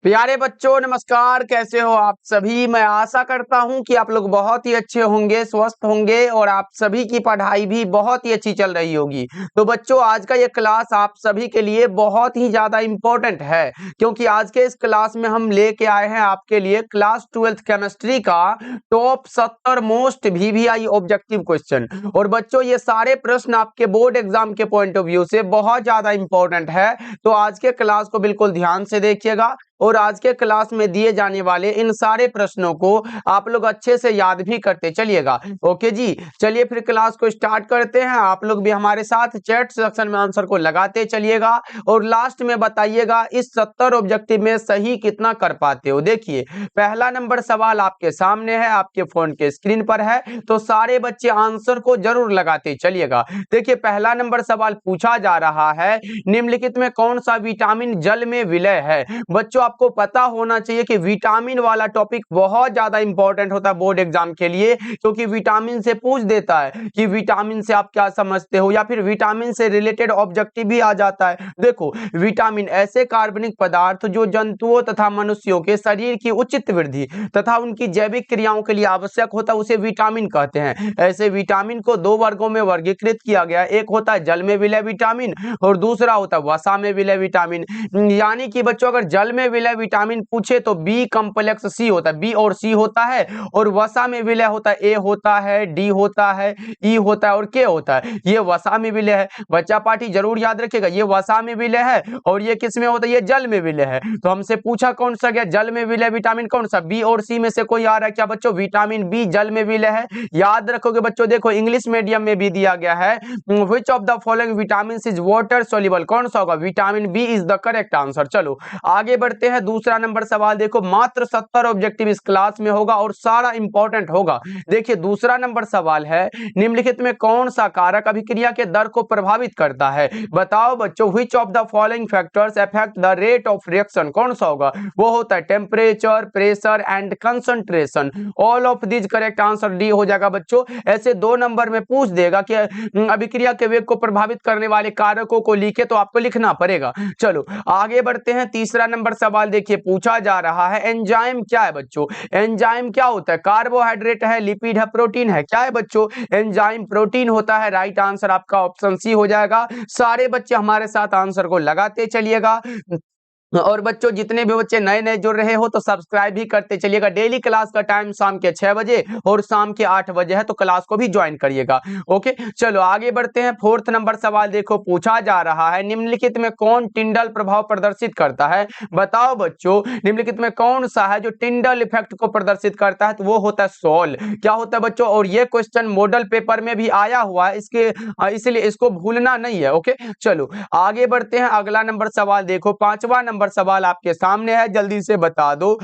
प्यारे बच्चों नमस्कार। कैसे हो आप सभी। मैं आशा करता हूं कि आप लोग बहुत ही अच्छे होंगे, स्वस्थ होंगे और आप सभी की पढ़ाई भी बहुत ही अच्छी चल रही होगी। तो बच्चों आज का ये क्लास आप सभी के लिए बहुत ही ज्यादा इम्पोर्टेंट है, क्योंकि आज के इस क्लास में हम लेके आए हैं आपके लिए क्लास 12th केमिस्ट्री का top 70 most VVI objective question. और बच्चों ये सारे प्रश्न आपके बोर्ड एग्जाम के पॉइंट ऑफ व्यू से बहुत ज्यादा इंपॉर्टेंट है। तो आज के क्लास को बिल्कुल ध्यान से देखिएगा और आज के क्लास में दिए जाने वाले इन सारे प्रश्नों को आप लोग अच्छे से याद भी करते चलिएगा। ओके जी, चलिए फिर क्लास को स्टार्ट करते हैं। आप लोग भी हमारे साथ चैट सेक्शन में आंसर को लगाते चलिएगा और लास्ट में बताइएगा इस 70 ऑब्जेक्टिव में सही कितना कर पाते हो। देखिए पहला नंबर सवाल आपके सामने है, आपके फोन के स्क्रीन पर है, तो सारे बच्चे आंसर को जरूर लगाते चलिएगा। देखिए पहला नंबर सवाल पूछा जा रहा है, निम्नलिखित में कौन सा विटामिन जल में विलय है। बच्चों आपको पता होना चाहिए कि विटामिन वाला टॉपिक बहुत ज्यादा इंपॉर्टेंट होता है बोर्ड एग्जाम के लिए, क्योंकि विटामिन से पूछ देता है कि विटामिन से आप क्या समझते हो, या फिर विटामिन से रिलेटेड ऑब्जेक्टिव भी आ जाता है। देखो विटामिन ऐसे कार्बनिक पदार्थ जो जंतुओं तथा मनुष्यों के शरीर की उचित वृद्धि तथा उनकी जैविक क्रियाओं के लिए आवश्यक होता है, उसे विटामिन कहते हैं। ऐसे विटामिन को दो वर्गों में वर्गीकृत किया गया, एक होता है जल में विलय विटामिन और दूसरा होता है वसा में विलय विटामिन। यानी कि बच्चों अगर जल में विलय विटामिन पूछे तो बी कॉम्प्लेक्स सी होता है, बी और सी होता है, और वसा में विलय होता है ए होता है, डी होता है, ई होता है और के होता है। ये वसा में विलय है। बच्चा पार्टी जरूर याद रखिएगा, ये वसा में विलय है और ये किस में होता है, ये जल में विलय है। तो हमसे पूछा कौन सा गया, जल में विलय विटामिन कौन सा, बी और सी में से कोई आ रहा है क्या बच्चों, विटामिन बी जल में विलय है। याद रखोगे बच्चों, देखो इंग्लिश मीडियम में भी दिया गया है, which of the following vitamin is water soluble, कौन सा होगा, vitamin B is the correct answer. चलो आगे बढ़ते हैं। दूसरा नंबर सवाल देखो, मात्र 70 ऑब्जेक्टिव इस क्लास में होगा और सारा इंपॉर्टेंट होगा। देखिए दूसरा नंबर सवाल है, निम्नलिखित में कौन सा कारक अभिक्रिया के दर को प्रभावित करता है। बताओ बच्चों, which of the following factors affect the rate of reaction, कौन सा होगा, वो होता है temperature, pressure and concentration. All of this correct answer D हो जाएगा बच्चों। ऐसे दो नंबर में पूछ देगा कि अभिक्रिया के वेग को प्रभावित करने वाले कारकों को लिखे, तो आपको लिखना पड़ेगा। चलो आगे बढ़ते हैं। तीसरा नंबर सवाल देखिए पूछा जा रहा है, एंजाइम क्या है बच्चों। एंजाइम क्या होता है, कार्बोहाइड्रेट है, लिपिड है, प्रोटीन है, क्या है बच्चों, एंजाइम प्रोटीन होता है। राइट आंसर आपका ऑप्शन सी हो जाएगा। सारे बच्चे हमारे साथ आंसर को लगाते चलिएगा। और बच्चों जितने भी बच्चे नए नए जुड़ रहे हो तो सब्सक्राइब भी करते चलिएगा। डेली क्लास का टाइम शाम के 6 बजे और शाम के 8 बजे है, तो क्लास को भी ज्वाइन करिएगा। ओके चलो आगे बढ़ते हैं। फोर्थ नंबर सवाल देखो पूछा जा रहा है, निम्नलिखित में कौन टिंडल प्रभाव प्रदर्शित करता है। बताओ बच्चों निम्नलिखित में कौन सा है जो टिंडल इफेक्ट को प्रदर्शित करता है, तो वो होता है सॉल। क्या होता है बच्चों, और ये क्वेश्चन मॉडल पेपर में भी आया हुआ है, इसलिए इसको भूलना नहीं है। ओके चलो आगे बढ़ते हैं। अगला नंबर सवाल देखो, पांचवा नंबर सवाल आपके सामने है, जल्दी से बता दो।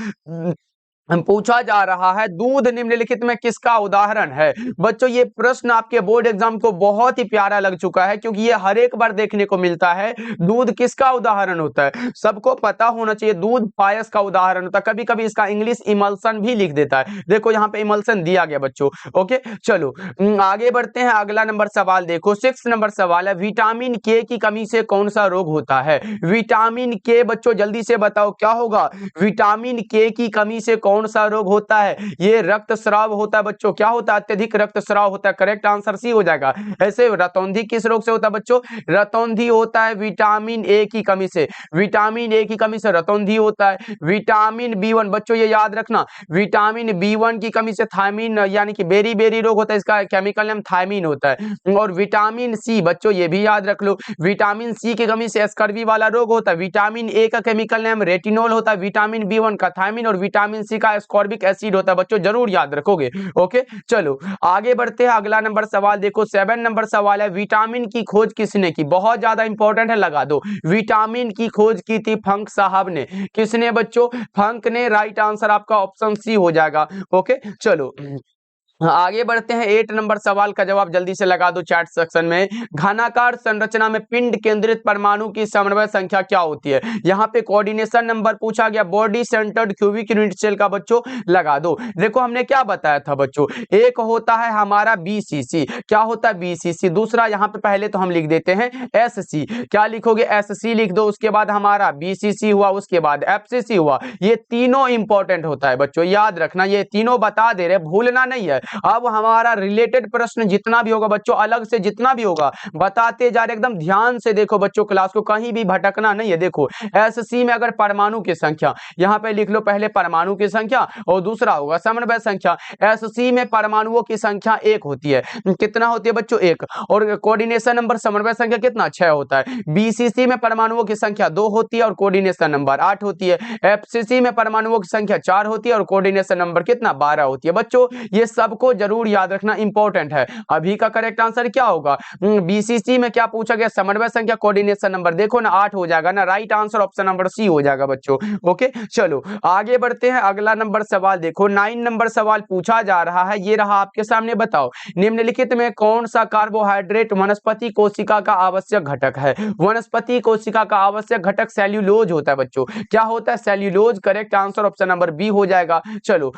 पूछा जा रहा है, दूध निम्नलिखित में किसका उदाहरण है। बच्चों ये प्रश्न आपके बोर्ड एग्जाम को बहुत ही प्यारा लग चुका है, क्योंकि ये हर एक बार देखने को मिलता है। दूध किसका उदाहरण होता है, सबको पता होना चाहिए। दूध पायस का उदाहरण होता है, कभी कभी इसका इंग्लिश इमल्सन भी लिख देता है। देखो यहाँ पे इमल्सन दिया गया बच्चों। ओके चलो आगे बढ़ते हैं। अगला नंबर सवाल देखो, 6 नंबर सवाल है, विटामिन के की कमी से कौन सा रोग होता है। विटामिन के बच्चों जल्दी से बताओ क्या होगा, विटामिन के की कमी से कौन सा रोग होता है, ये रक्तस्राव होता है बच्चों। क्या होता है, अत्यधिक रक्तस्राव होता है। करेक्ट आंसर सी हो जाएगा। ऐसे रतौंधी किस रोग से होता है बच्चों, रतौंधी होता है विटामिन ए की कमी से। विटामिन ए की कमी से रतौंधी होता है। विटामिन बी1 बच्चों ये याद रखना, विटामिन बी1 की कमी से थायमीन यानी कि बेरी बेरी रोग होता है, इसका केमिकल नेम थायमीन होता है। और विटामिन सी बच्चों ये भी याद रख लो, विटामिन सी की कमी से स्कर्वी वाला रोग होता है। विटामिन ए का केमिकल नेम रेटिनोल होता है, विटामिन बी1 का थायमीन और विटामिन सी का एस्कॉर्बिक एसिड होता है बच्चों, जरूर याद रखोगे। ओके चलो आगे बढ़ते हैं। अगला नंबर सवाल देखो, 7 नंबर सवाल है, विटामिन की खोज किसने की। बहुत ज्यादा इंपॉर्टेंट है, लगा दो। विटामिन की खोज की थी फंक साहब ने। किसने बच्चों, फंक ने। राइट आंसर आपका ऑप्शन सी हो जाएगा। ओके चलो आगे बढ़ते हैं। 8 नंबर सवाल का जवाब जल्दी से लगा दो चैट सेक्शन में। घनाकार संरचना में पिंड केंद्रित परमाणु की समन्वय संख्या क्या होती है? यहाँ पे कोऑर्डिनेशन नंबर पूछा गया, body centred cubic unit cell का बच्चों लगा दो। देखो हमने क्या बताया था बच्चों, एक होता है हमारा बीसीसी। क्या होता है बीसीसी? दूसरा यहाँ पे पहले तो हम लिख देते हैं एससी। क्या लिखोगे? एससी लिख दो। उसके बाद हमारा बीसीसी हुआ, उसके बाद एफसीसी हुआ। ये तीनों इंपॉर्टेंट होता है बच्चों, याद रखना, ये तीनों बता दे रहे, भूलना नहीं है। अब हमारा रिलेटेड प्रश्न जितना भी होगा बच्चों, अलग से जितना भी होगा बताते जा रहे, एकदम ध्यान से देखो बच्चों, क्लास को कहीं भी भटकना नहीं है। देखो एससी में अगर परमाणु की संख्या, यहां पे लिख लो पहले परमाणु की संख्या और दूसरा होगा समन्वय संख्या। एससी में परमाणुओं की संख्या 1 होती है। कितना होती है बच्चों? 1। और कोऑर्डिनेशन नंबर समन्वय संख्या कितना? 6 होता है। बीसीसी में परमाणुओं की संख्या 2 होती है और कोऑर्डिनेशन नंबर 8 होती है। एफसीसी में परमाणुओं की संख्या 4 होती है और कोऑर्डिनेशन नंबर कितना? 12 होती है। बच्चों ये सबको जरूर याद रखना, इंपॉर्टेंट है। अभी का करेक्ट आंसर क्या होगा? बीसीसी में क्या पूछा गया? समन्वय संख्या, कोऑर्डिनेशन नंबर। देखो ना 8 हो जाएगा ना, right answer option number C हो जाएगा बच्चों। ओके चलो आगे बढ़ते हैं। अगला नंबर सवाल देखो, 9 नंबर सवाल पूछा जा रहा है, ये रहा आपके सामने। बताओ निम्नलिखित में कौन सा कार्बोहाइड्रेट वनस्पति कोशिका का आवश्यक घटक है? वनस्पति कोशिका का आवश्यक घटक सेल्यूलोज होता है बच्चों। क्या होता है? Cellulose. Correct answer option number B हो जाएगा। चलो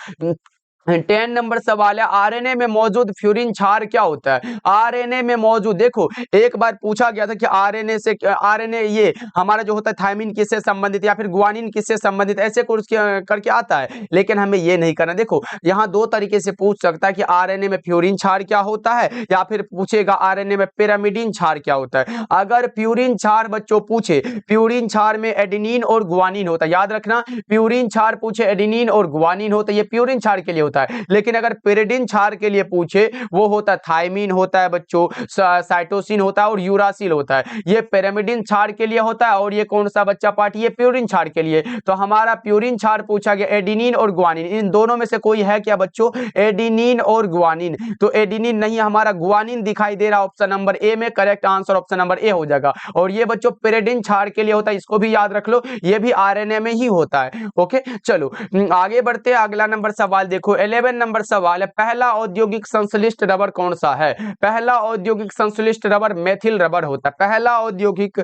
10 नंबर सवाल है, आरएनए में मौजूद फ्यूरिन क्षार क्या होता है? आरएनए में मौजूद, देखो एक बार पूछा गया था कि आरएनए से, आरएनए ये हमारा जो होता है थायमिन किससे संबंधित या फिर गुआनिन किससे संबंधित, ऐसे कुछ करके आता है, लेकिन हमें ये नहीं करना। देखो यहाँ दो तरीके से पूछ सकता है कि आरएनए में फ्यूरिन क्षार क्या होता है, या फिर पूछेगा आरएनए में पिरामिडिन क्षार क्या होता है। अगर फ्यूरिन क्षार बच्चों पूछे, फ्यूरिन क्षार में एडेनिन और गुआनिन होता है, याद रखना, फ्यूरिन क्षार पूछे एडेनिन और गुआनिन होता है, ये फ्यूरिन क्षार के लिए होता है। लेकिन अगर पिरिडिन क्षार के लिए पूछे, वो होता है थायमिन होता है बच्चों, साइटोसिन होता है और यूरासिल होता है। ये पिरामिडिन क्षार के लिए होता है और ये कौन सा बच्चा पार्ट? ये प्यूरिन क्षार के लिए। तो हमारा प्यूरिन क्षार पूछा गया एडेनिन और गुआनिन, इन दोनों में से कोई है क्या बच्चों? एडेनिन और गुआनिन। तो एडेनिन नहीं, हमारा गुआनिन दिखाई दे रहा ऑप्शन नंबर ए में। Correct answer option number A हो जाएगा। और ये बच्चों पिरिडिन क्षार के लिए होता है, इसको भी याद रख लो, ये भी आरएनए में ही होता है। ओके चलो आगे बढ़ते हैं। अगला नंबर सवाल देखो, 11 नंबर सवाल है, पहला औद्योगिक संश्लिष्ट रबर कौन सा है? पहला औद्योगिक संश्लिष्ट रबर मेथिल रबर होता है। पहला औद्योगिक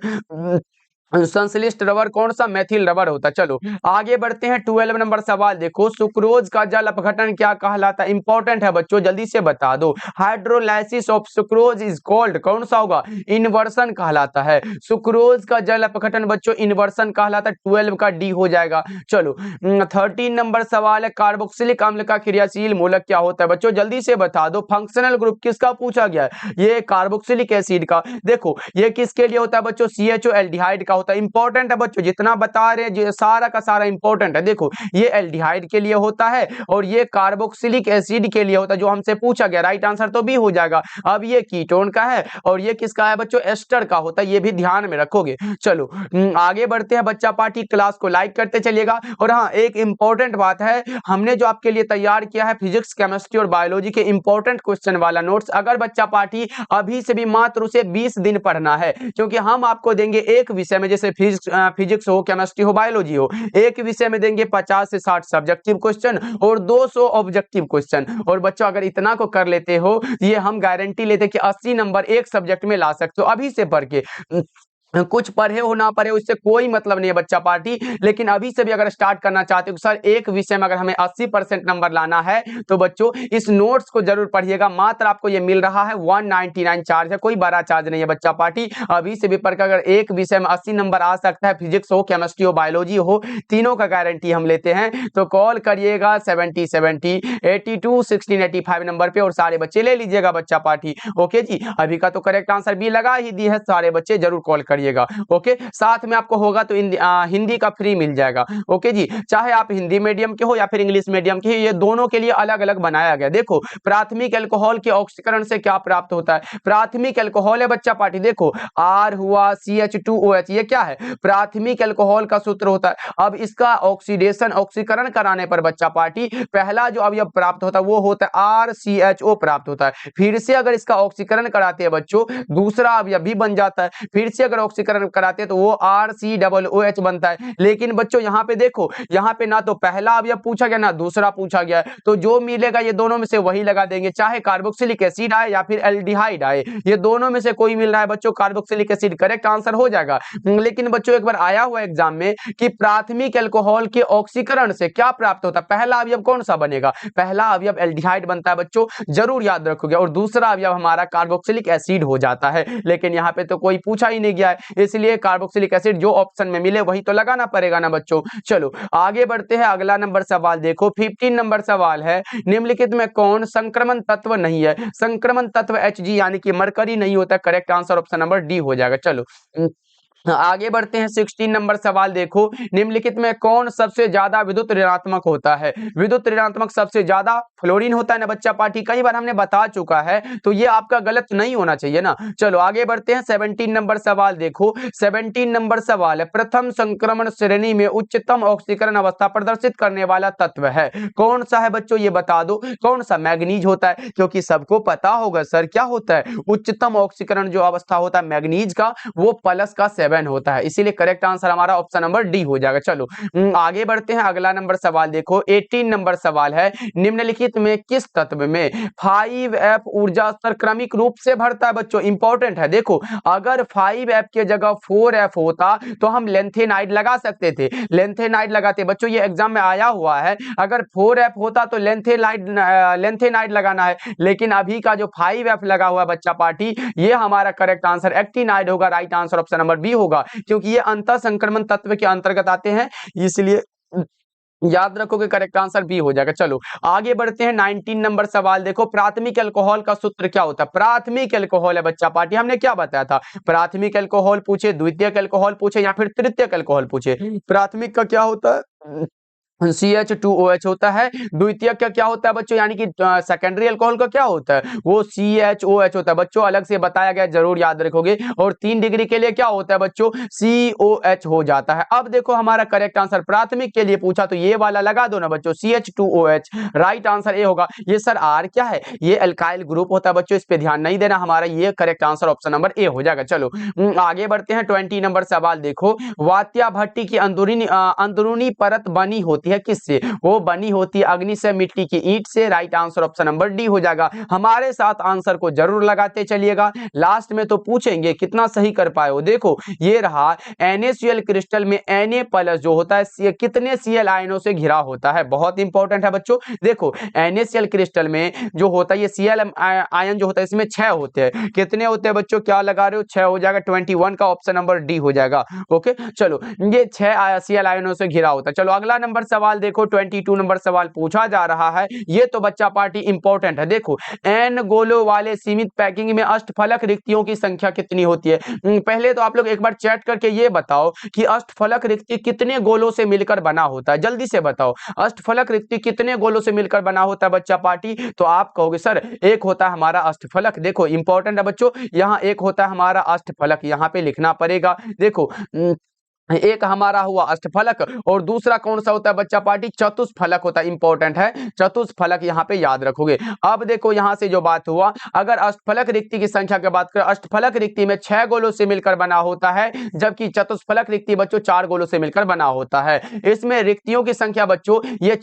संश्लिष्ट रबर कौन सा? मेथिल रबर होता है। चलो आगे बढ़ते हैं। 12 नंबर सवाल देखो, सुक्रोज का जल अपघटन क्या कहलाता है? इंपॉर्टेंट है बच्चों, जल्दी से बता दो। Hydrolysis of sucrose is called, कौन सा होगा? इन्वर्सन कहलाता है। सुक्रोज का जल अपघटन बच्चों इन्वर्सन कहलाता है। 12 का डी हो जाएगा। चलो 13 नंबर सवाल है, कार्बोक्सिलिक अम्ल का क्रियाशील मूलक क्या होता है? बच्चों जल्दी से बता दो। फंक्शनल ग्रुप किसका पूछा गया है? ये कार्बोक्सिलिक एसिड का। देखो ये किसके लिए होता है बच्चों? CHO एल्डिहाइड का होता है। इंपॉर्टेंट है बच्चों, जितना बता रहे हैं सारा का सारा इंपॉर्टेंट है। देखो ये एल्डिहाइड के लिए होता है और ये कार्बोक्सिलिक एसिड के लिए होता है, जो हमसे पूछा गया। राइट आंसर तो बी हो जाएगा। अब ये कीटोन का है और ये किसका है बच्चों? एस्टर का होता है, ये भी ध्यान में रखोगे। चलो आगे बढ़ते हैं। बच्चा पार्टी क्लास को लाइक करते चलिएगा। और हाँ एक इंपॉर्टेंट बात है, हमने जो आपके लिए तैयार किया है फिजिक्स, केमिस्ट्री और बायोलॉजी के इंपॉर्टेंट क्वेश्चन वाला नोट्स, अगर बच्चा पार्टी अभी से भी मात्र उसे 20 दिन पढ़ना है, क्योंकि हम आपको देंगे एक विषय में, जैसे फिजिक्स हो, केमिस्ट्री हो, बायोलॉजी हो, एक विषय में देंगे 50 से 60 सब्जेक्टिव क्वेश्चन और 200 ऑब्जेक्टिव क्वेश्चन। और बच्चों अगर इतना को कर लेते हो, ये हम गारंटी लेते कि 80 नंबर एक सब्जेक्ट में ला सकते हो अभी से पढ़ के। कुछ पढ़े हो ना पढ़े हो इससे कोई मतलब नहीं है बच्चा पार्टी, लेकिन अभी से भी अगर स्टार्ट करना चाहते हो सर एक विषय में अगर हमें 80% नंबर लाना है, तो बच्चों इस नोट्स को जरूर पढ़िएगा। मात्र आपको ये मिल रहा है 199 चार्ज है, कोई बड़ा चार्ज नहीं है बच्चा पार्टी। अभी से भी पढ़कर अगर एक विषय में 80 नंबर आ सकता है, फिजिक्स हो, केमिस्ट्री हो, बायोलॉजी हो, तीनों का गारंटी हम लेते हैं। तो कॉल करिएगा 70 70 82 16 85 नंबर पे और सारे बच्चे ले लीजिएगा बच्चा पार्टी। ओके जी, अभी का तो करेक्ट आंसर बी लगा ही दी है, सारे बच्चे जरूर कॉल करिए। ओके साथ में आपको होगा तो हिंदी का फ्री मिल जाएगा। ओके जी, चाहे आप हिंदी मीडियम के हो या फिर इंग्लिश मीडियम के, ये दोनों के लिए अलग अलग बनाया गया। देखो प्राथमिक अल्कोहल के ऑक्सीकरण से क्या प्राप्त होता है? प्राथमिक अल्कोहल है बच्चा पार्टी, देखो R हुआ CH2OH, ये क्या है? प्राथमिक अल्कोहल का सूत्र होता है। अब इसका ऑक्सीडेशन, ऑक्सीकरण कराने पर बच्चा पार्टी पहला जो अवयव प्राप्त होता है वो होता है RCHO प्राप्त होता है। फिर से अगर इसका ऑक्सीकरण कराते हैं बच्चों, दूसरा अवयव भी बन जाता है। फिर से अगर ऑक्सीकरण कराते हैं तो वो RCOOH बनता है। लेकिन बच्चों यहाँ पे देखो, यहाँ पे ना तो पहला अवयव पूछा गया ना दूसरा पूछा गया है, तो जो मिलेगा ये दोनों में से वही लगा देंगे, चाहे कार्बोक्सिलिक एसिड आए या फिर एल्डिहाइड आए, ये दोनों में से कोई मिल रहा है बच्चों, कार्बोक्सिलिक एसिड करेक्ट आंसर हो जाएगा। लेकिन बच्चों एक बार आया हुआ एग्जाम में कि प्राथमिक अल्कोहल के ऑक्सीकरण से क्या प्राप्त होता है, पहला अवयव कौन सा बनेगा, पहला अवयव एल्डिहाइड बनता है बच्चों, जरूर याद रखोगे, और दूसरा अवयव हमारा कार्बोक्सिलिक एसिड हो जाता है। लेकिन यहाँ पे तो कोई पूछा ही नहीं गया है, इसलिए कार्बोक्सिलिक एसिड जो ऑप्शन में मिले वही तो लगाना पड़ेगा ना बच्चों। चलो आगे बढ़ते हैं, अगला नंबर सवाल देखो, 15 नंबर सवाल है, निम्नलिखित में कौन संक्रमण तत्व नहीं है, संक्रमण तत्व Hg यानी कि मरकरी नहीं होता, correct answer option number D हो जाएगा। चलो आगे बढ़ते हैं, 16 नंबर सवाल देखो, निम्नलिखित में कौन सबसे ज्यादा विद्युत ऋणात्मक होता है, विद्युत ऋणात्मक सबसे ज्यादा फ्लोरीन होता है ना बच्चा पार्टी, कई बार हमने बता चुका है, तो ये आपका गलत नहीं होना चाहिए ना। चलो आगे बढ़ते हैं, 17 नंबर सवाल देखो, 17 नंबर सवाल है, प्रथम संक्रमण श्रेणी में उच्चतम ऑक्सीकरण अवस्था प्रदर्शित करने वाला तत्व है, कौन सा है बच्चों, ये बता दो कौन सा, मैग्नीज होता है, क्योंकि सबको पता होगा सर क्या होता है, उच्चतम ऑक्सीकरण जो अवस्था होता है मैग्नीज का वो प्लस का 7 होता है, इसीलिए करेक्ट आंसर हमारा ऑप्शन नंबर डी हो जाएगा। चलो आगे बढ़ते हैं, अगला नंबर सवाल देखो, 18 नंबर सवाल है, निम्नलिखित में किस तत्व में 5F ऊर्जा स्तर क्रमिक रूप से बढ़ता है, बच्चों इंपॉर्टेंट है, देखो अगर 5F के जगह 4F होता तो हम लेंथेनाइड लगा सकते थे, लेंथेनाइड लगाते बच्चों, ये एग्जाम में आया हुआ है, अगर 4F होता तो लेंथेनाइड लगाना है, लेकिन अभी का जो 5F लगा हुआ है बच्चा पार्टी, ये हमारा करेक्ट आंसर एक्टिनाइड होगा, right answer option number B होगा, क्योंकि ये अंतर संक्रमण तत्व के अंतर्गत आते हैं, इसलिए याद रखोगे करेक्ट आंसर बी हो जाएगा। चलो आगे बढ़ते हैं, 19 नंबर सवाल देखो, प्राथमिक अल्कोहल का सूत्र क्या होता है, प्राथमिक अल्कोहल है बच्चा पार्टी, हमने क्या बताया था, प्राथमिक अल्कोहल पूछे, द्वितीयक अल्कोहल पूछे या फिर तृतीयक अल्कोहल पूछे, प्राथमिक का क्या होता है CH2OH होता है, द्वितीयक का क्या होता है बच्चों, यानी कि सेकेंडरी अल्कोहल का क्या होता है वो CHOH होता है बच्चों, अलग से बताया गया, जरूर याद रखोगे, और 3 डिग्री के लिए क्या होता है बच्चों, COH हो जाता है। अब देखो हमारा करेक्ट आंसर प्राथमिक के लिए पूछा तो ये वाला लगा दो ना बच्चों, CH2OH, राइट आंसर ए होगा। ये सर आर क्या है, ये अल्काइल ग्रुप होता है बच्चों, इस पे ध्यान नहीं देना, हमारा ये correct answer option number A हो जाएगा। चलो आगे बढ़ते हैं, 20 नंबर सवाल देखो, वात्या भट्टी की अंदरूनी परत बनी होती है किससे, वो बनी होती है अग्नि से, मिट्टी की ईंट से, right answer option number D हो जाएगा। हमारे साथ आंसर को जरूर लगाते चलिएगा, लास्ट में तो पूछेंगे कितना सही कर पाए हो। देखो ये रहा NaCl क्रिस्टल में Na+ जो होता है कितने Cl आयनों से घिरा होता है, बहुत इंपॉर्टेंट है बच्चों। देखो NaCl क्रिस्टल में जो होता है ये Cl आयन जो होता है इसमें 6 होते हैं, कितने होते हैं बच्चों, क्या लगा रहे हो, 6 हो जाएगा, 21 का ऑप्शन नंबर डी हो जाएगा। ओके चलो ये 6 Cl आयनों से घिरा होता है। चलो अगला नंबर सवाल देखो, 22 नंबर सवाल पूछा जा रहा है, ये तो बच्चा पार्टी इंपॉर्टेंट है। देखो n गोलों वाले सीमित पैकिंग में अष्टफलक रिक्तियों की संख्या कितनी होती है, पहले तो आप लोग एक बार चैट करके ये बताओ कि अष्टफलक रिक्ति कितने गोलों से मिलकर बना होता है, जल्दी से बताओ अष्टफलक रिक्ति कितने गोलों से मिलकर बना होता है बच्चा पार्टी, तो आप कहोगे सर एक होता है हमारा अष्टफलक, देखो इंपॉर्टेंट है बच्चों, यहाँ एक होता है हमारा अष्टफलक, यहाँ पे लिखना पड़ेगा। देखो एक हमारा हुआ अष्टफलक और दूसरा कौन सा होता है बच्चा पार्टी, चतुष्फलक होता है, इंपॉर्टेंट है चतुष्फलक, यहाँ पे याद रखोगे। अब देखो यहाँ से जो बात हुआ, अगर अष्टफलक रिक्ति की संख्या की बात करें, अष्टफलक रिक्ति में 6 गोलों से मिलकर बना होता है, जबकि चतुष्फलक रिक्ति बच्चों 4 गोलों से मिलकर बना होता है। इसमें रिक्तियों की संख्या बच्चों, ये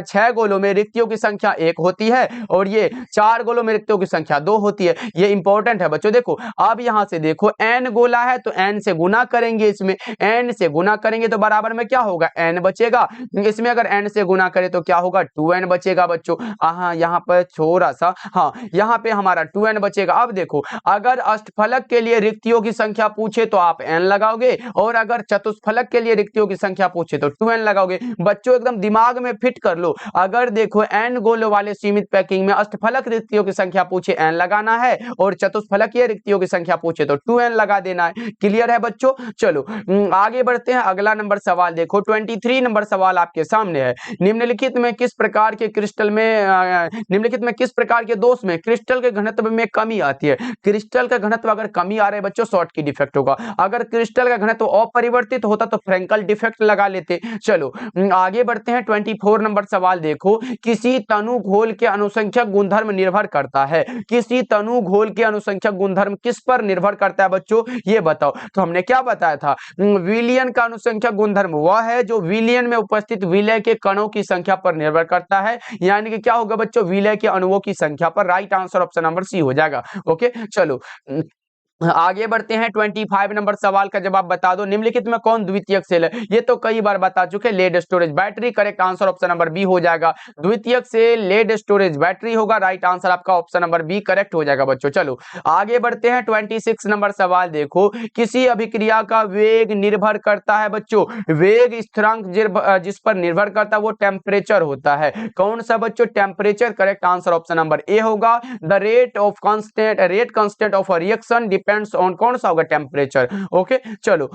6 गोलों में रिक्तियों की संख्या 1 होती है और ये 4 गोलों में रिक्तियों की संख्या 2 होती है, ये इंपॉर्टेंट है बच्चों। देखो अब यहाँ से देखो n गोला है तो n से गुना करेंगे, इसमें n से गुना करेंगे तो बराबर में क्या होगा, n बचेगा, इसमें अगर n से गुना करें तो क्या होगा, 2n बचेगा बच्चों। हाँ यहाँ पर थोड़ा सा, हाँ यहाँ पे हमारा 2n बचेगा। अब देखो अगर अष्टफलक के लिए रिक्तियों की संख्या पूछे तो आप n लगाओगे, और अगर चतुष्फलक के लिए रिक्तियों की संख्या पूछे तो 2n लगाओगे। बच्चों एकदम दिमाग में फिट कर लो, अगर देखो n गोलों वाले सीमित पैकिंग में अष्टफलक रिक्तियों की संख्या पूछे n लगाना है, और चतुष्फलकीय रिक्तियों की संख्या पूछे तो 2n लगा देना है। क्लियर है बच्चों। चलो आगे आगे बढ़ते हैं, अगला नंबर सवाल देखो 23 नंबर सवाल आपके सामने है। निम्नलिखित में किस प्रकार के दोष में क्रिस्टल के घनत्व में कमी आती है? क्रिस्टल का घनत्व अगर कमी आ रहा है बच्चों, शॉर्टकी डिफेक्ट होगा। अगर क्रिस्टल का घनत्व अपरिवर्तित होता तो फ्रेंकल डिफेक्ट लगा लेते। चलो आगे बढ़ते हैं, 24 नंबर सवाल देखो, किसी तनु घोल के अनुसंख्यक गुणधर्म निर्भर करता है। किसी तनु घोल के अनुसंख्यक गुणधर्म किस पर निर्भर करता है बच्चों, ये बताओ। तो हमने क्या बताया था, विलियन का अनुसंख्यक गुणधर्म वह है जो विलियन में उपस्थित विलय के कणों की संख्या पर निर्भर करता है, यानी कि क्या होगा बच्चों, विलय के अणुओं की संख्या पर। Right answer option number C हो जाएगा। ओके चलो आगे बढ़ते हैं, 25 नंबर सवाल का जवाब बता दो, निम्नलिखित में कौन द्वितीयक सेल है? ये तो कई बार बता चुके, lead storage battery. Correct answer option number B हो जाएगा। द्वितीयक सेल लेड स्टोरेज बैटरी होगा। राइट आंसर आपका ऑप्शन नंबर बी करेक्ट हो जाएगा बच्चों। चलो आगे बढ़ते हैं, 26 नंबर सवाल देखो, किसी अभिक्रिया का वेग निर्भर करता है बच्चों, वेग स्थिरांक जिस पर निर्भर करता है वो टेम्परेचर होता है। कौन सा बच्चों, temperature. Correct answer option number A होगा। The rate constant of reaction depends on, कौन सा होगा, टेम्परेचर। ओके चलो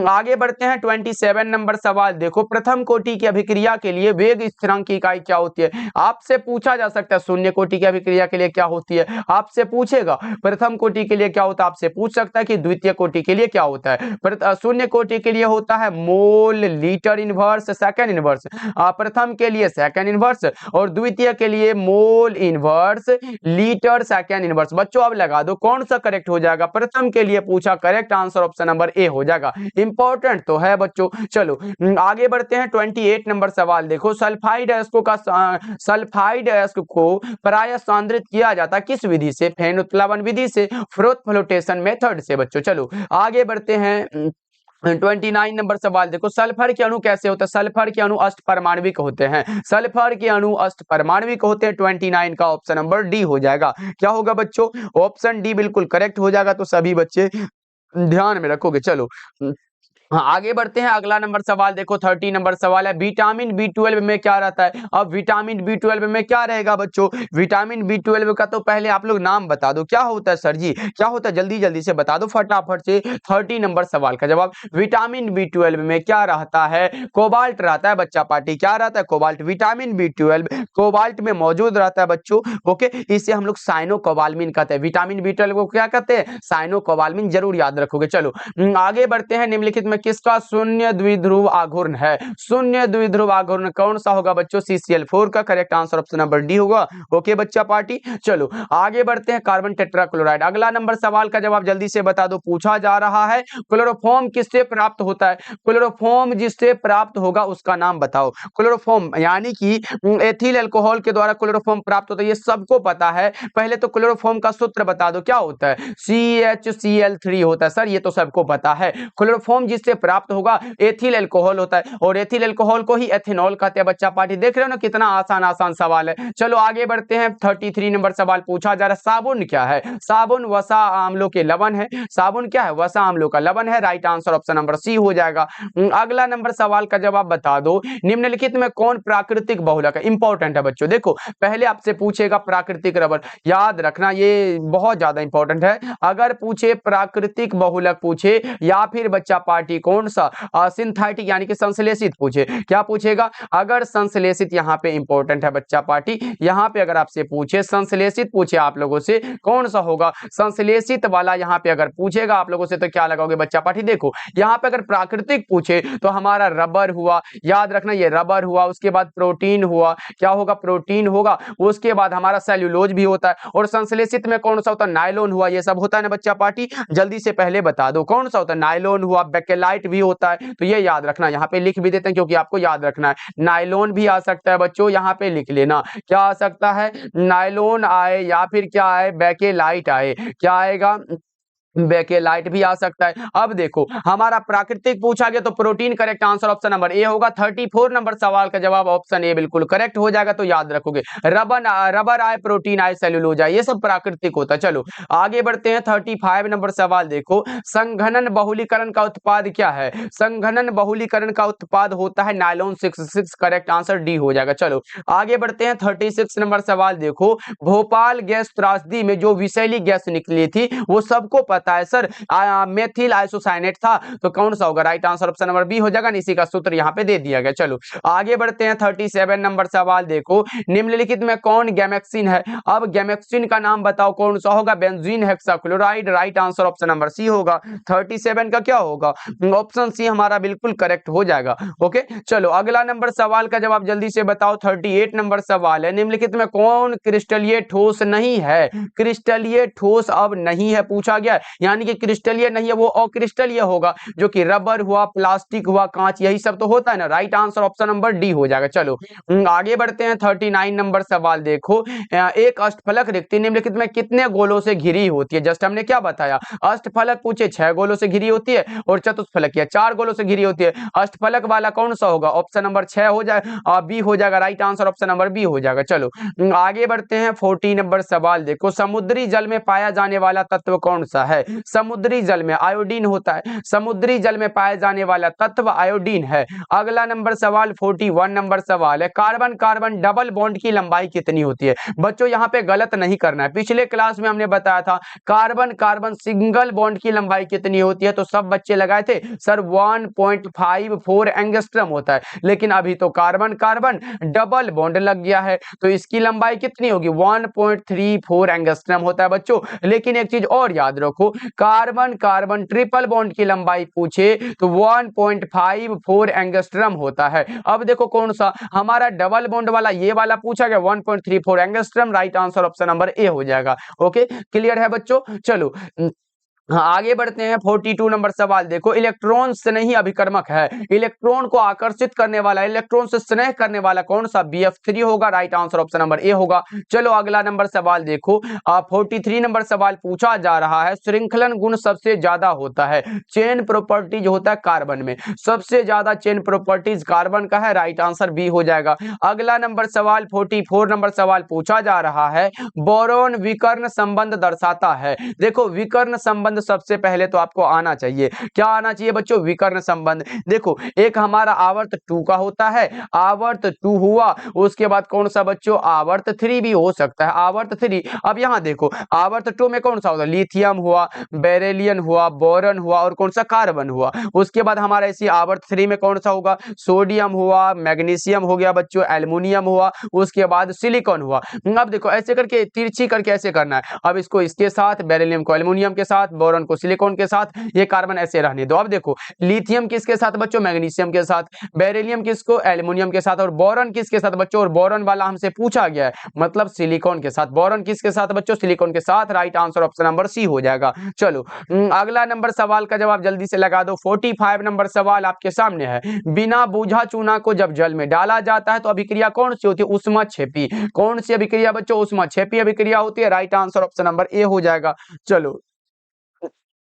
आगे बढ़ते हैं, 27 नंबर सवाल देखो, प्रथम कोटि की अभिक्रिया के लिए वेग स्थिरांक की इकाई क्या होती है? आपसे पूछा जा सकता है शून्य कोटि की अभिक्रिया के लिए क्या होती है, आपसे पूछेगा। प्रथम कोटि के लिए क्या होता है, आपसे पूछ सकता है कि द्वितीय कोटि के लिए क्या होता है। शून्य कोटि के लिए होता है mole litre inverse second inverse, प्रथम के लिए सेकंड इनवर्स और द्वितीय के लिए mole inverse litre second inverse. बच्चों अब लगा दो कौन सा करेक्ट हो जाएगा, प्रथम के लिए पूछा, correct answer option number A हो जाएगा। इंपॉर्टेंट तो है बच्चों। चलो आगे बढ़ते हैं, 28 नंबर सवाल देखो, सल्फाइड अयस्क को प्रायः सांद्रित किया जाता किस विधि से? फेन उत्प्लावन विधि से, फ्रोथ फ्लोटेशन मेथड से बच्चों। चलो आगे बढ़ते हैं, 29 नंबर सवाल देखो, सल्फर के अणु कैसे होते हैं? सल्फर के अणु अष्ट परमाणविक होते हैं। सल्फर के अणु अष्ट परमाणविक होते हैं। 29 का ऑप्शन नंबर डी हो जाएगा। क्या होगा बच्चों, ऑप्शन डी बिल्कुल करेक्ट हो जाएगा। तो सभी बच्चे ध्यान में रखोगे। चलो हाँ आगे बढ़ते हैं, अगला नंबर सवाल देखो, 30 नंबर सवाल है, विटामिन B12 में क्या रहता है? अब विटामिन B12 में क्या रहेगा बच्चों? विटामिन B12 का तो पहले आप लोग नाम बता दो, क्या होता है सर जी, क्या होता है, जल्दी जल्दी से बता दो फटाफट से। 30 नंबर सवाल का जवाब, विटामिन B12 में क्या रहता है? कोबाल्ट रहता है बच्चा पार्टी। क्या रहता है? कोबाल्ट। विटामिन B12 कोबाल्ट में मौजूद रहता है बच्चों। ओके इसे हम लोग साइनोकोबाल्मिन कहते हैं। विटामिन B12 को क्या कहते हैं? साइनोकोबाल्मिन। जरूर याद रखोगे। चलो आगे बढ़ते हैं, निम्नलिखित में किसका शून्य द्विध्रुव आघूर्ण है? शून्य द्विध्रुव आघूर्ण कौन सा होगा बच्चों? CCl4 का। Correct answer option number D होगा। ओके बच्चा पार्टी। चलो आगे बढ़ते हैं, कार्बन टेट्राक्लोराइड। अगला नंबर सवाल का जवाब जल्दी से बता दो, पूछा जा रहा है क्लोरोफॉर्म किससे प्राप्त होता है? क्लोरोफॉर्म जिससे प्राप्त होगा उसका नाम बताओ। क्लोरोफॉर्म यानी कि एथिल अल्कोहल के द्वारा क्लोरोफॉर्म प्राप्त होता है, ये सबको पता है। पहले तो क्लोरोफॉर्म का सूत्र बता दो, क्या होता है? CHCl3 होता है। सर ये तो सबको पता है। क्लोरोफॉर्म जिससे प्राप्त होगा एथिल अल्कोहल होता है और एथिल अल्कोहल को ही एथेनॉल कहते हैं बच्चा पार्टी। देख रहे हो ना कितना आसान आसान सवाल है। चलो आगे बढ़ते हैं, 33 नंबर सवाल पूछा जा रहा है, साबुन क्या है? साबुन वसा आम्लों के लवण है। साबुन क्या है? वसा आम्लों का लवण है। Right answer option number C हो जाएगा। अगला नंबर सवाल का जवाब बता दो, निम्नलिखित में कौन प्राकृतिक बहुलक है? इंपॉर्टेंट है बच्चों। देखो पहले आपसे पूछेगा प्राकृतिक रबर, याद रखना ये बहुत ज्यादा इंपॉर्टेंट है। अगर पूछे प्राकृतिक बहुलक पूछे या फिर बच्चा पार्टी कौन सा सिंथेटिक यानी कि संश्लेषित पूछे, क्या पूछेगा? अगर संश्लेषित यहाँ पे इंपॉर्टेंट है बच्चा पार्टी, यहाँ पे अगर आपसे पूछे संश्लेषित पूछे आप लोगों से कौन सा होगा संश्लेषित वाला, यहाँ पे अगर पूछेगा आप लोगों से तो क्या लगाओगे बच्चा पार्टी? देखो यहाँ पे अगर प्राकृतिक पूछे तो हमारा रबर हुआ, याद रखना ये रबर हुआ, उसके बाद प्रोटीन हुआ, क्या होगा? प्रोटीन होगा, उसके बाद हमारा सेल्यूलोज भी होता है और संश्लेषित में कौन सा होता है? नायलॉन हुआ, ये सब होता है ना बच्चा पार्टी। जल्दी से पहले बता दो कौन सा होता है? नायलॉन हुआ, बेकेलाइट भी होता है। तो ये याद रखना, यहाँ पे लिख भी देते हैं क्योंकि आपको याद रखना है। नायलॉन भी आ सकता है बच्चों, यहाँ पे लिख लेना क्या आ सकता है? नायलॉन आए या फिर क्या आए? बेकेलाइट आए। क्या आएगा? बेकेलाइट भी आ सकता है। अब देखो हमारा प्राकृतिक पूछा गया तो protein correct answer option number A होगा। 34 नंबर सवाल का जवाब ऑप्शन ए बिल्कुल करेक्ट हो जाएगा। तो याद रखोगे रबर आए, प्रोटीन आए, सेल्यूलोज आए, ये सब प्राकृतिक होता है। चलो आगे बढ़ते हैं, 35 नंबर सवाल देखो, संघनन बहुलीकरण का उत्पाद क्या है? संघनन बहुलीकरण का उत्पाद होता है नायलॉन 6। करेक्ट आंसर डी हो जाएगा। चलो आगे बढ़ते हैं, 36 नंबर सवाल देखो, भोपाल गैस त्रासदी में जो विषैली गैस निकली थी वो सबको बताया सर मेथिल आइसोसाइनेट था, तो कौन सा होगा? Right answer option number B हो जाएगा। इसी का सूत्र यहाँ पे दे दिया गया। चलो आगे बढ़ते हैं। 37 नंबर सवाल देखो, निम्नलिखित में कौन गैमेक्सिन है? अब गैमेक्सिन का नाम बताओ कौन सा होगा? Benzene hexachloride. Right answer option number C होगा। 37 का क्या होगा? ऑप्शन सी हमारा बिल्कुल करेक्ट हो जाएगा। ओके चलो अगला नंबर सवाल का जवाब जल्दी से बताओ। 38 नंबर सवाल है, निम्नलिखित में कौन क्रिस्टलीय ठोस नहीं है? क्रिस्टलीय ठोस अब नहीं है पूछा गया, यानी कि क्रिस्टलीय नहीं है वो अक्रिस्टलीय होगा, जो कि रबर हुआ, प्लास्टिक हुआ, कांच, यही सब तो होता है ना। Right answer option number D हो जाएगा। चलो आगे बढ़ते हैं। 39 नंबर सवाल देखो, एक अष्टफलक रिक्ति निम्नलिखित में कितने गोलों से घिरी होती है? जस्ट हमने क्या बताया, अष्टफलक पूछे 6 गोलों से घिरी होती है और चतुष्फलक 4 गोलों से घिरी होती है। अष्टफलक वाला कौन सा होगा? ऑप्शन नंबर 6 हो जाएगा, बी हो जाएगा। Right answer option number B हो जाएगा। चलो आगे बढ़ते हैं। 40 नंबर सवाल देखो, समुद्री जल में पाया जाने वाला तत्व कौन सा है? समुद्री जल में आयोडीन होता है। समुद्री जल में पाया जाने वाला तत्व आयोडीन है। अगला नंबर सवाल 41 नंबर सवाल है, कार्बन कार्बन डबल बॉन्ड की लंबाई कितनी होती है? बच्चों यहाँ पे गलत नहीं करना है, पिछले क्लास में हमने बताया था कार्बन कार्बन सिंगल बॉन्ड की लंबाई कितनी होती है, तो सब बच्चे लगाए थे सर 1.54 एंगस्ट्रम होता है। लेकिन अभी तो कार्बन कार्बन डबल बॉन्ड लग गया है, तो इसकी लंबाई कितनी होगी? 1.34 एंगस्ट्रम होता है बच्चों। लेकिन एक चीज और याद रखो, कार्बन कार्बन ट्रिपल बॉन्ड की लंबाई पूछे तो 1.54 एंगस्ट्रम होता है। अब देखो कौन सा हमारा डबल बॉन्ड वाला, ये वाला पूछा गया 1.34 angstrom. Right answer option number A हो जाएगा। ओके क्लियर है बच्चों। चलो हाँ आगे बढ़ते हैं। 42 नंबर सवाल देखो, इलेक्ट्रॉन से नहीं अभिकर्मक है, इलेक्ट्रॉन को आकर्षित करने वाला, इलेक्ट्रॉन से स्नेह करने वाला कौन सा? BF3 होगा। Right answer option number A होगा। चलो अगला नंबर सवाल देखो, 43 नंबर सवाल पूछा जा रहा है, श्रृंखलन गुण सबसे ज्यादा होता है, चेन प्रॉपर्टीज होता है कार्बन में, सबसे ज्यादा चेन प्रॉपर्टीज कार्बन का है। राइट आंसर बी हो जाएगा। अगला नंबर सवाल 44 नंबर सवाल पूछा जा रहा है, बोरॉन विकर्ण संबंध दर्शाता है। देखो विकर्ण संबंध सबसे पहले तो आपको आना चाहिए, क्या आना चाहिए बच्चों? विकर्ण संबंध। देखो एक हमारा आवर्त 2 का होता है, आवर्त 2 हुआ, उसके बाद कौन सा बच्चों? आवर्त 3 भी हो सकता है, आवर्त 3। अब यहां देखो आवर्त 2 में कौन सा होता है? लिथियम हुआ, बेरिलियम हुआ, बोरॉन हुआ और कौन सा? कार्बन हुआ। उसके बाद हमारा इसी आवर्त 3 में कौन सा होगा? सोडियम हुआ, मैग्नीशियम हो गया बच्चों, एल्युमिनियम हुआ, उसके बाद सिलिकॉन हुआ। अब देखो ऐसे करके तिरछी करके ऐसे करना है। अब इसको इसके साथ, बेरिलियम को एल्युमिनियम के साथ, बोरॉन को सिलिकॉन के साथ, ये कार्बन ऐसे रहने दो। अब देखो लिथियम किसके साथ बच्चों? मैग्नीशियम के साथ, बेरिलियम किसको? एल्युमिनियम के साथ, और बोरॉन किसके साथ बच्चों? और बोरॉन वाला हमसे पूछा गया है, मतलब सिलिकॉन के साथ। बोरॉन किसके साथ बच्चों? सिलिकॉन के साथ। Right answer option number C हो जाएगा। चलो अगला नंबर सवाल का जवाब जल्दी से लगा दो। 45 नंबर सवाल आपके सामने है, बिना बूझा चूना को जब जल में डाला जाता है तो अभिक्रिया कौन सी होती है? ऊष्माक्षेपी। कौन सी अभिक्रिया बच्चों? ऊष्माक्षेपी अभिक्रिया होती है। Right answer option number A हो जाएगा। चलो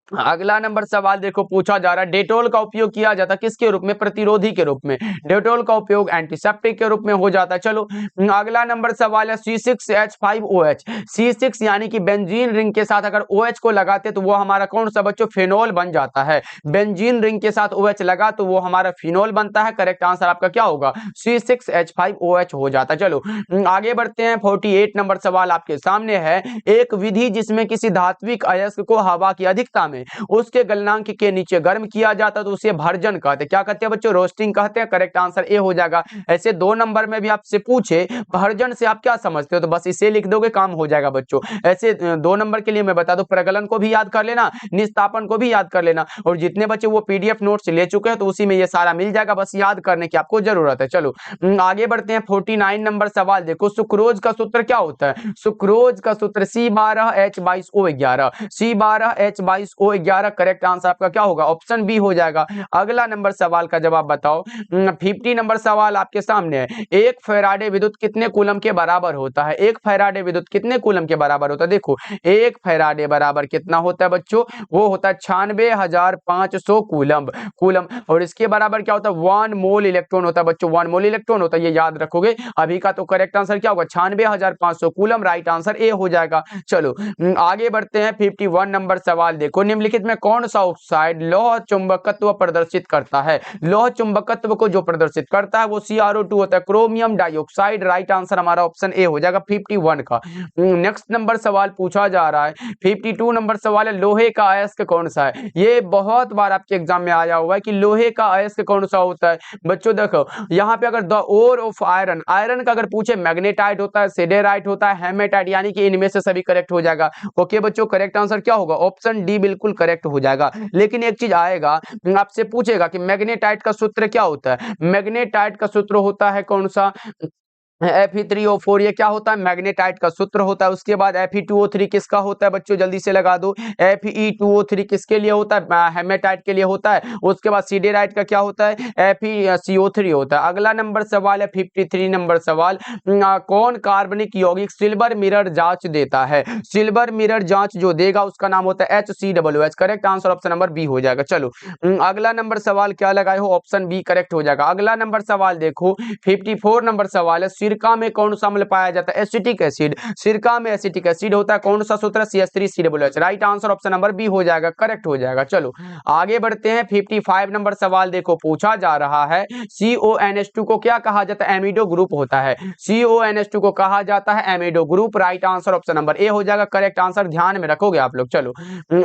अगला नंबर सवाल देखो पूछा जा रहा है, डेटोल का उपयोग किया जाता है किसके रूप में? प्रतिरोधी के रूप में। डेटोल का उपयोग एंटीसेप्टिक के रूप में हो जाता है। चलो अगला नंबर सवाल है, C6H5OH। C6 यानी कि बेंजीन रिंग के साथ अगर OH को लगाते तो वो हमारा कौन सा बच्चों? फिनोल बन जाता है। बेंजीन रिंग के साथ OH लगा तो वो हमारा फिनोल बनता है। करेक्ट आंसर आपका क्या होगा? C6H5OH हो जाता है। चलो आगे बढ़ते हैं। 48 नंबर सवाल आपके सामने है, एक विधि जिसमें किसी धात्विक अयस्क को हवा की अधिकता में उसके गलनांक के नीचे गर्म किया जाता है तो उसे भर्जन कहते हैं। क्या कहते हैं बच्चों? रोस्टिंग कहते हैं। करेक्ट आंसर ए हो जाएगा। ऐसे 2 नंबर में भी आपसे पूछे भर्जन से आप क्या समझते हो तो बस इसे लिख दोगे, काम हो जाएगा बच्चों। ऐसे 2 नंबर के लिए मैं बता दूं, प्रगलन को भी याद कर लेना, निस्तापन को भी याद कर लेना, और जितने बच्चे वो PDF नोट्स ले चुके हैं तो उसी में ये सारा मिल जाएगा, बस याद करने की आपको जरूरत है। चलो आगे बढ़ते हैं। 49 नंबर सवाल देखो, सुक्रोज का सूत्र क्या होता है? सुक्रोज का सूत्र C12H22O11। C12H22O11। करेक्ट आंसर आपका क्या होगा? ऑप्शन बी हो जाएगा। अगला नंबर सवाल का जवाब बताओ। 50 नंबर सवाल आपके सामने है, एक फैराडे विद्युत कितने कूलम के बराबर होता है? एक फैराडे विद्युत कितने कूलम के बराबर होता है? देखो एक फैराडे बराबर कितना होता है बच्चों? वो होता है 96,500 कूलम। और इसके बराबर क्या होता है? 1 मोल इलेक्ट्रॉन होता है बच्चों। 1 मोल इलेक्ट्रॉन होता है, ये याद रखोगे। अभी का तो करेक्ट आंसर क्या होगा? 96,500 कूलम। राइट आंसर ए हो जाएगा। चलो आगे बढ़ते हैं। 51 नंबर सवाल देखो, निम्नलिखित में कौन सा ऑक्साइड लौह चुंबकत्व प्रदर्शित करता है? लौह चुंबकत्व को जो प्रदर्शित करता है वो CrO2 होता है, क्रोमियम डाइऑक्साइड। राइट आंसर हमारा ऑप्शन ए हो जाएगा 51 का। नेक्स्ट नंबर सवाल पूछा जा रहा है, 52 नंबर सवाल है, लोहे का अयस्क कौन सा है? ये बहुत बार आपके एग्जाम में आया हुआ है कि लोहे का अयस्क कौन सा होता है। बच्चों देखो यहाँ पे अगर the ore of iron, iron का अगर पूछे मैग्नेटाइट होता है, सिडेराइट होता है, हेमेटाइट, यानी कि इनमें से सभी करेक्ट हो जाएगा। ओके बच्चों, करेक्ट आंसर क्या होगा? ऑप्शन डी बिल्कुल करेक्ट हो जाएगा। लेकिन एक चीज आएगा, आपसे पूछेगा कि मैग्नेटाइट का सूत्र क्या होता है? मैग्नेटाइट का सूत्र होता है कौन सा? Fe3O4, ये क्या होता है? मैग्नेटाइट का सूत्र होता है। उसके बाद Fe2O3 किसका होता है बच्चों? जल्दी से लगा दो। Fe2O3 किसके लिए होता है? हेमेटाइट के लिए होता है। उसके बाद सिडेराइट का क्या होता है? FeCO3 होता है। अगला नंबर सवाल है 53 नंबर सवाल, कौन कार्बनिक यौगिक सिल्वर मिरर जांच देता है? सिल्वर मिरर जांच जो देगा उसका नाम होता है HCOOH। Correct answer option number B हो जाएगा। चलो अगला नंबर सवाल क्या लगाए हो? ऑप्शन बी करेक्ट हो जाएगा। अगला नंबर सवाल देखो 54 नंबर सवाल है, सिरका में कौन सा अम्ल पाया जाता है? Acetic acid. सिरका में एसिटिक एसिड होता है, कौन सा सूत्र? CH3COOH। Right answer option number B हो जाएगा, करेक्ट हो जाएगा। चलो आगे बढ़ते हैं, 55 नंबर सवाल देखो पूछा जा रहा है, CONH2 को क्या कहा जाता है? एमिडो ग्रुप होता है। CONH2 को कहा जाता है amido group. Right answer option number A हो जाएगा, करेक्ट आंसर ध्यान में रखोगे आप लोग। चलो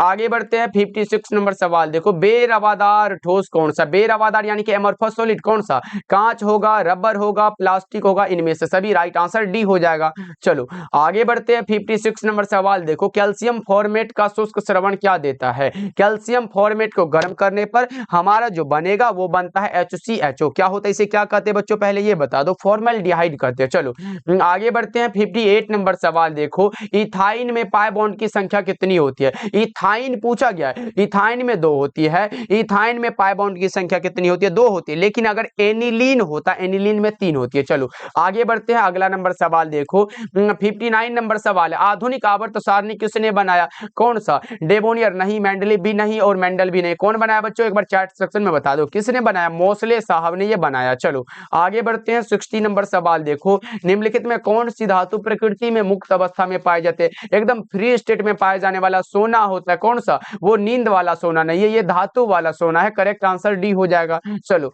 आगे बढ़ते हैं, 56 नंबर सवाल देखो, बेरवादार ठोस कौन सा? बेरवादार यानी कि एमरफस सॉलिड कौन सा? कांच होगा, रबर होगा, प्लास्टिक होगा, इनमें से सभी। राइट आंसर डी हो जाएगा। चलो आगे बढ़ते हैं, 56 नंबर सवाल देखो, कैल्शियम फॉर्मेट का शुष्क श्रवण क्या देता है? कैल्शियम फॉर्मेट को गर्म करने पर हमारा जो बनेगा वो बनता है HCHO। क्या होता है, इसे क्या कहते हैं बच्चों? पहले ये बता दो। फॉर्मल्डिहाइड कहते हैं। चलो आगे बढ़ते हैं, 58 नंबर सवाल देखो, इथाइन में पाई बॉन्ड की संख्या कितनी होती है? इथाइन पूछा गया है, इथाइन में 2 होती है। इथाइन में पाई बॉन्ड की संख्या कितनी होती है? 2 होती है। लेकिन अगर एनिलीन होता, एनिलीन में 3 होती है। चलो आगे बढ़ते हैं, अगला नंबर सवाल देखो 59 नंबर सवाल है, आधुनिक आवर्त सारणी किसने बनाया? कौन सा? डेबोनियर नहीं, मेंडलीव भी नहीं और मेंडल भी नहीं। कौन बनाया बच्चों? एक बार चैट सेक्शन में बता दो किसने बनाया? मोसले साहब ने ये बनाया। चलो आगे बढ़ते हैं, 60 नंबर सवाल देखो, निम्नलिखित में कौन सी धातु प्रकृति में मुक्त अवस्था में पाए जाते हैं? एकदम फ्री स्टेट में पाए जाने वाला सोना होता है। कौन सा? वो नींद वाला सोना नहीं है, ये धातु वाला सोना है। करेक्ट आंसर डी हो जाएगा। चलो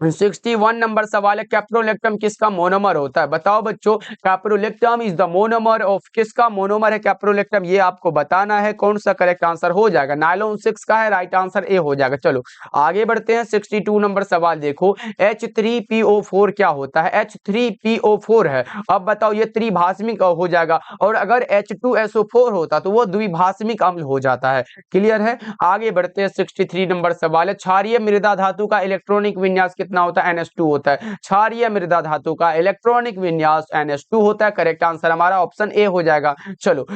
61 नंबर सवाल है, कैप्रोलेक्टम किसका मोनोमर होता है? बताओ बच्चों, caprolactam is the monomer of, किसका मोनोमर है कैप्रोलेक्टम? ये आपको बताना है। कौन सा करेक्ट आंसर हो जाएगा? नायलॉन 6 का है। राइट आंसर ए हो जाएगा। चलो आगे बढ़ते हैं, 62 नंबर सवाल देखो, H3PO4 क्या होता है? H3PO4 है। अब बताओ, ये त्रिभाषमिक हो जाएगा, और अगर H2SO4 होता तो वो द्विभाषमिक अम्ल हो जाता है। क्लियर है? आगे बढ़ते हैं, 63 नंबर सवाल है, क्षारीय मृदा धातु का इलेक्ट्रॉनिक विन्यास कितना होता है? NH2 होता है। क्षारीय मृदा धातु का इलेक्ट्रॉनिक विन्यास NH2 होता है। करेक्ट आंसर हमारा ऑप्शन ए हो जाएगा। चलो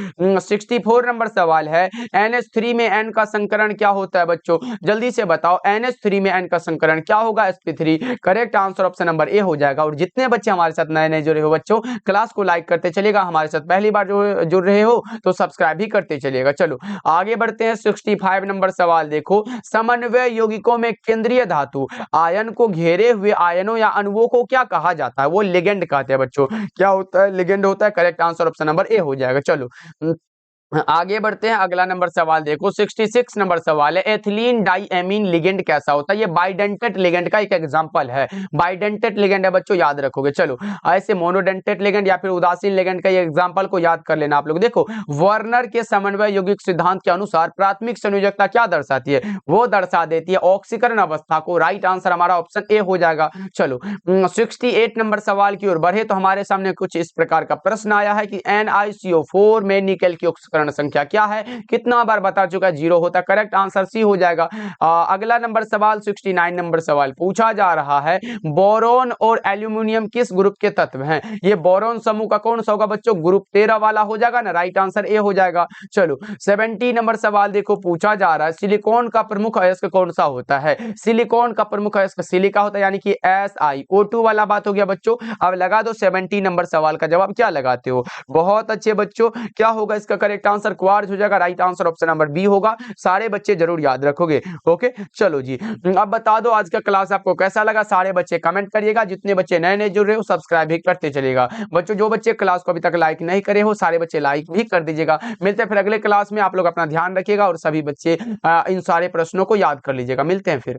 64 नंबर सवाल है, NH3 में N का संकरण क्या होता है बच्चों? जल्दी से बताओ, NH3 में N का संकरण क्या होगा? sp3। Correct answer option number A हो जाएगा। और जितने बच्चे हमारे साथ नए नए जुड़े हो बच्चों, क्लास को लाइक करते चलेगा, हमारे साथ पहली बार जुड़ रहे हो तो सब्सक्राइब भी करते चलिएगा। चलो आगे बढ़ते हैं, 65 नंबर सवाल देखो, समन्वय यौगिकों में केंद्रीय धातु आयन को घेरे हुए आयनों या अणुओं को क्या कहा जाता है? वो लिगेंड कहते हैं बच्चों। क्या होता है? लिगेंड होता है। Correct answer option number A हो जाएगा। चलो आगे बढ़ते हैं, अगला नंबर सवाल देखो, 66 नंबर सवाल है, एथिलीन डाइएमीन लिगेंड कैसा होता है? ये बाइडेंटेट लिगेंड का एक एग्जांपल है। बाइडेंटेट लिगेंड है बच्चों, याद रखोगे। चलो ऐसे मोनोडेंटेट लिगेंड या फिर उदासीन लिगेंड का ये एग्जांपल को याद कर लेना आप लोग। देखो, वर्नर के समन्वय यौगिक सिद्धांत के अनुसार प्राथमिक संयोजकता क्या दर्शाती है? वो दर्शा देती है ऑक्सीकरण अवस्था को। राइट आंसर हमारा ऑप्शन ए हो जाएगा। चलो 68 नंबर सवाल की ओर बढ़े तो हमारे सामने कुछ इस प्रकार का प्रश्न आया है कि NiCO4 में निकेल की ऑक्सीकरण संख्या क्या है? कितना बार बता चुका है? 0 होता है। करेक्ट आंसर सी हो जाएगा। अगला नंबर सवाल 69 नंबर सवाल पूछा जा रहा है, बोरोन और एल्यूमिनियम किस ग्रुप के तत्व हैं? ये बोरोन समूह का कौन सा होगा बच्चों? ग्रुप 13 वाला हो जाएगा ना। राइट आंसर ए हो जाएगा। चलो 70 नंबर सवाल देखो, पूछा जा रहा है, सिलिकॉन का प्रमुख अयस्क कौन सा होता है? सिलिकॉन का प्रमुख अयस्क सिलिका होता है, यानी कि SiO2 वाला बात हो गया बच्चों। अब लगा दो 70 नंबर सवाल का जवाब। क्या लगाते हो? बहुत अच्छे बच्चों, क्या होगा इसका करेक्ट आंसर क्वार्ज हो जाएगा। Right answer option number B होगा। सारे बच्चे जरूर याद रखोगे। ओके, चलो जी, अब बता दो आज का क्लास आपको कैसा लगा। सारे बच्चे कमेंट करिएगा, जितने बच्चे नए नए जुड़ रहे हो सब्सक्राइब भी करते चलिएगा। बच्चों जो बच्चे क्लास को अभी तक लाइक नहीं करे हो सारे बच्चे लाइक भी कर दीजिएगा। मिलते हैं फिर अगले क्लास में। आप लोग अपना ध्यान रखिएगा और सभी बच्चे इन सारे प्रश्नों को याद कर लीजिएगा। मिलते हैं फिर।